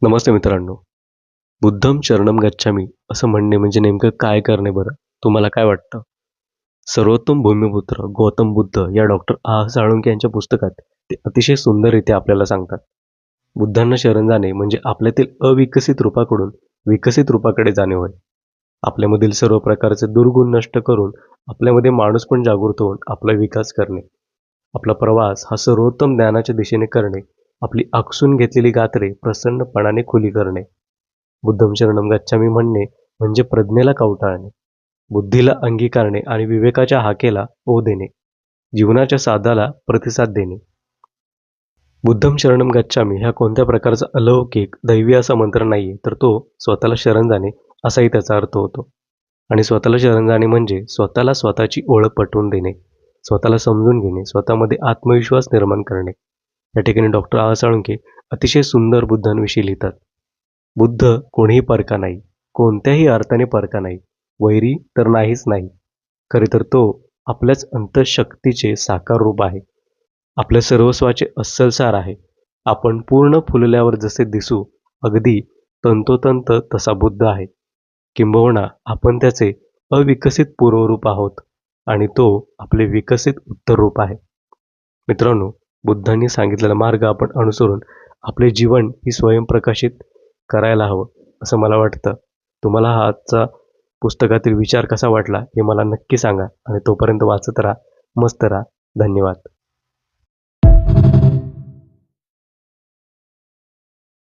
नमस्ते मित्रांनो. बुद्धं शरणं गच्छामि असं म्हणणे म्हणजे नेमकं काय करणे बरं? तुम्हाला काय वाटतं? सर्वोत्तम भूमिपुत्र गौतम बुद्ध या डॉक्टर साळुंखे यांच्या पुस्तकात ते अतिशय सुंदररीत्या आपल्याला सांगतात. बुद्धांना शरण जाणे म्हणजे आपल्यातील अविकसित रूपाकडून विकसित रूपाकडे जाणे होय. आपल्यामधील सर्व प्रकारचे दुर्गुण नष्ट करून आपल्यामध्ये माणूसपण जागृत होऊन आपला विकास करणे. आपला प्रवास हा सर्वोत्तम ज्ञानाच्या दिशेने करणे, आपली आकसून घेतलेली गात्रे प्रसन्नपणाने खुली करणे. बुद्धं शरणं गच्छामि म्हणणे म्हणजे प्रज्ञेला कवटाळणे, बुद्धीला अंगीकारणे आणि विवेकाच्या हाकेला ओ देणे, जीवनाच्या सादाला प्रतिसाद देणे. बुद्धं शरणं गच्छामि ह्या कोणत्या प्रकारचा अलौकिक, दैवी असा मंत्र नाहीये, तर तो स्वतःला शरण जाणे असाही त्याचा अर्थ होतो. आणि स्वतःला शरण जाणे म्हणजे स्वतःला स्वतःची ओळख पटवून देणे, स्वतःला समजून घेणे, स्वतःमध्ये आत्मविश्वास निर्माण करणे. या ठिकाणी डॉक्टर साळुंखे अतिशय सुंदर बुद्धांविषयी लिहितात. बुद्ध कोणीही परका नाही, कोणत्याही अर्थाने परका नाही, वैरी तर नाहीच नाही. खरे तर तो आपल्याच अंतःशक्तीचे साकार रूप आहे. आपल्या सर्वस्वाचे अस्सल सार आहे. आपण पूर्ण फुलल्यावर जसे दिसू, अगदी तंतोतंत तसा बुद्ध आहे. किंबहुना आपण त्याचे अविकसित पूर्वरूप आहोत आणि तो आपले विकसित उत्तर रूप आहे. मित्रांनो, बुद्धांनी सांगितलेला मार्ग आपण अनुसरून आपले जीवन ही स्वयंप्रकाशित करायला हवं, असं मला वाटतं. तुम्हाला हा आजचा पुस्तकातील विचार कसा वाटला हे मला नक्की सांगा आणि तोपर्यंत वाचत राहा, मस्त राहा. धन्यवाद.